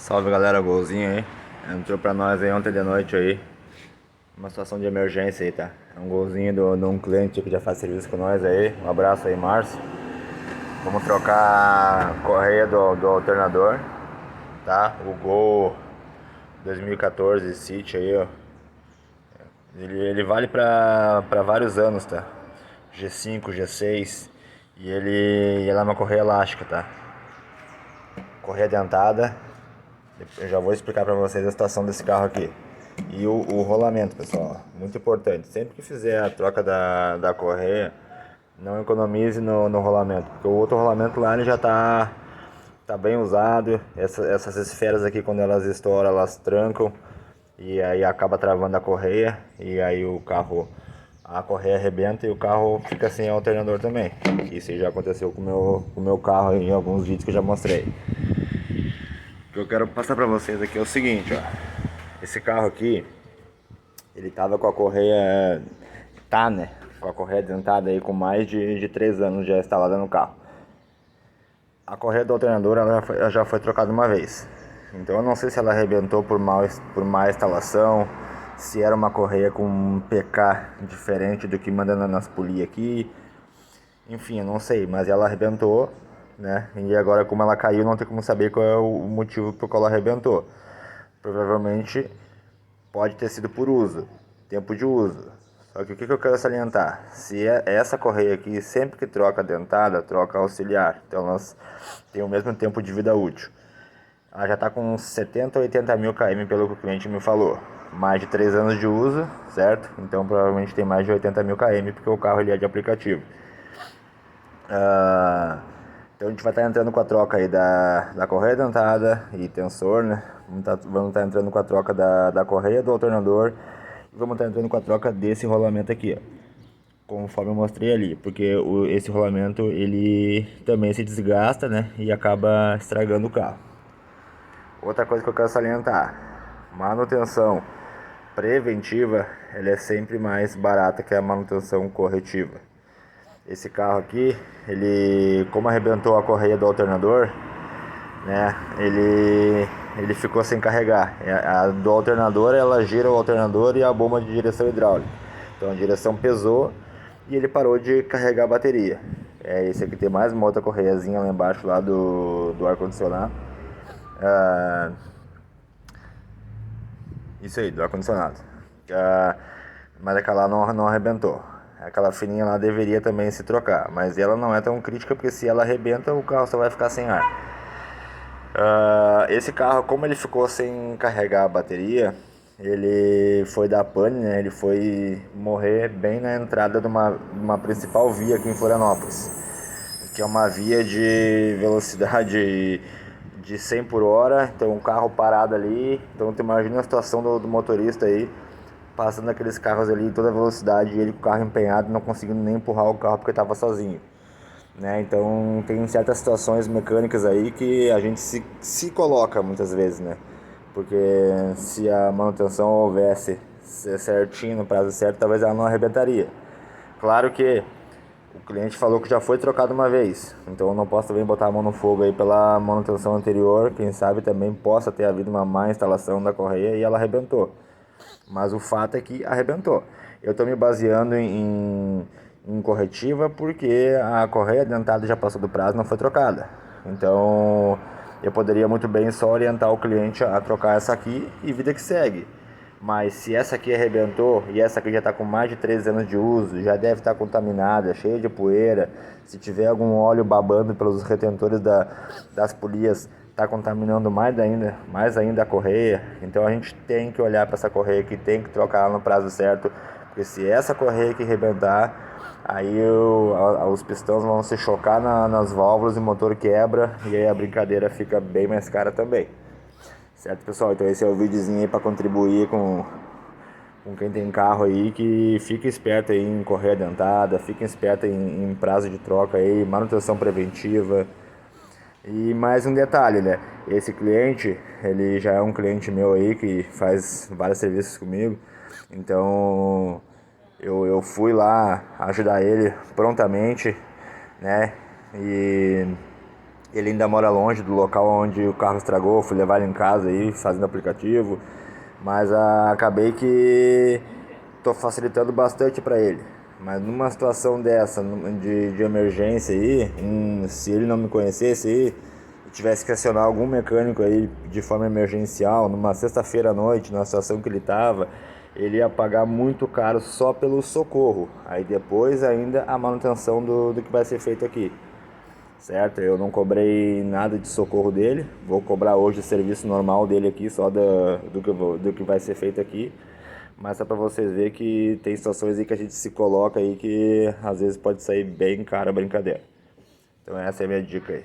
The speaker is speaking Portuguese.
Salve galera, golzinho aí. Entrou pra nós aí ontem de noite aí. Uma situação de emergência aí, tá? É um golzinho de um cliente que já faz serviço com nós aí. Um abraço aí, Márcio. Vamos trocar a correia do alternador, tá? O Gol 2014 City aí, ó. Ele vale pra vários anos, tá? G5, G6. E ela é uma correia elástica, tá? Correia dentada. Eu já vou explicar para vocês a situação desse carro aqui. E o rolamento, pessoal, muito importante. Sempre que fizer a troca da correia, não economize no rolamento, porque o outro rolamento lá ele já tá bem usado. Essas esferas aqui, quando elas estouram, elas trancam e aí acaba travando a correia. E aí a correia arrebenta e o carro fica sem alternador também. Isso já aconteceu com o meu carro em alguns vídeos que eu já mostrei. O que eu quero passar pra vocês aqui é o seguinte, ó. Esse carro aqui, ele tava com a correia, né? Com a correia dentada aí com mais de 3 anos já instalada no carro. A correia do alternador ela já foi trocada uma vez. Então eu não sei se ela arrebentou por má instalação, se era uma correia com um PK diferente do que manda nas polias aqui. Enfim, eu não sei, mas ela arrebentou, né? E agora como ela caiu, não tem como saber qual é o motivo por qual ela arrebentou. Provavelmente pode ter sido por uso, tempo de uso. Só que o que eu quero salientar? Se essa correia aqui, sempre que troca dentada, troca auxiliar. Então elas têm o mesmo tempo de vida útil. Ela já está com uns 70 ou 80 mil km pelo que o cliente me falou. Mais de 3 anos de uso, certo? Então provavelmente tem mais de 80 mil km porque o carro ele é de aplicativo. Então a gente vai estar entrando com a troca aí da correia dentada e tensor, né? Vamos estar entrando com a troca da correia do alternador e vamos estar entrando com a troca desse rolamento aqui, ó, conforme eu mostrei ali, porque esse rolamento ele também se desgasta, né? E acaba estragando o carro. Outra coisa que eu quero salientar: manutenção preventiva ela é sempre mais barata que a manutenção corretiva. Esse carro aqui, ele, como arrebentou a correia do alternador, né, ele ficou sem carregar. A do alternador, ela gira o alternador e a bomba de direção hidráulica. Então a direção pesou e ele parou de carregar a bateria. Esse aqui tem mais uma outra correiazinha lá embaixo lá do ar-condicionado. Isso aí, do ar-condicionado. Mas aquela lá não arrebentou. Aquela fininha lá deveria também se trocar. Mas ela não é tão crítica porque se ela arrebenta, o carro só vai ficar sem ar. Esse carro, como ele ficou sem carregar a bateria, ele foi dar pane, né? Ele foi morrer bem na entrada de uma principal via aqui em Florianópolis, que é uma via de velocidade de 100 por hora, então um carro parado ali. Então tu imagina a situação do motorista aí, passando aqueles carros ali em toda velocidade, e ele com o carro empenhado, não conseguindo nem empurrar o carro porque estava sozinho, né? Então tem certas situações mecânicas aí que a gente se coloca muitas vezes, né? Porque se a manutenção houvesse certinho no prazo certo, talvez ela não arrebentaria. Claro que o cliente falou que já foi trocado uma vez, então eu não posso também botar a mão no fogo aí pela manutenção anterior. Quem sabe também possa ter havido uma má instalação da correia e ela arrebentou. Mas o fato é que arrebentou. Eu estou me baseando em corretiva porque a correia dentada já passou do prazo e não foi trocada. Então eu poderia muito bem só orientar o cliente a trocar essa aqui e vida que segue. Mas se essa aqui arrebentou e essa aqui já está com mais de 3 anos de uso, já deve estar contaminada, cheia de poeira, se tiver algum óleo babando pelos retentores das polias, está contaminando mais ainda a correia. Então a gente tem que olhar para essa correia aqui, tem que trocar ela no prazo certo, porque se essa correia aqui arrebentar, aí os pistões vão se chocar nas válvulas e o motor quebra, e aí a brincadeira fica bem mais cara também. Certo, pessoal? Então esse é o videozinho aí para contribuir com quem tem carro aí, que fica esperto aí em correia dentada, fica esperto em prazo de troca aí, manutenção preventiva. E mais um detalhe, né? Esse cliente, ele já é um cliente meu aí que faz vários serviços comigo. Então eu fui lá ajudar ele prontamente, né? E Ele ainda mora longe do local onde o carro estragou, fui levar ele em casa aí, fazendo aplicativo, mas acabei que tô facilitando bastante para ele. Mas numa situação dessa, de emergência aí, se ele não me conhecesse aí, e tivesse que acionar algum mecânico aí de forma emergencial, numa sexta-feira à noite, na situação que ele tava, ele ia pagar muito caro só pelo socorro. Aí depois ainda a manutenção do que vai ser feito aqui. Certo? Eu não cobrei nada de socorro dele. Vou cobrar hoje o serviço normal dele aqui, só do que vai ser feito aqui. Mas só pra vocês verem que tem situações aí que a gente se coloca aí que às vezes pode sair bem cara a brincadeira. Então essa é a minha dica aí.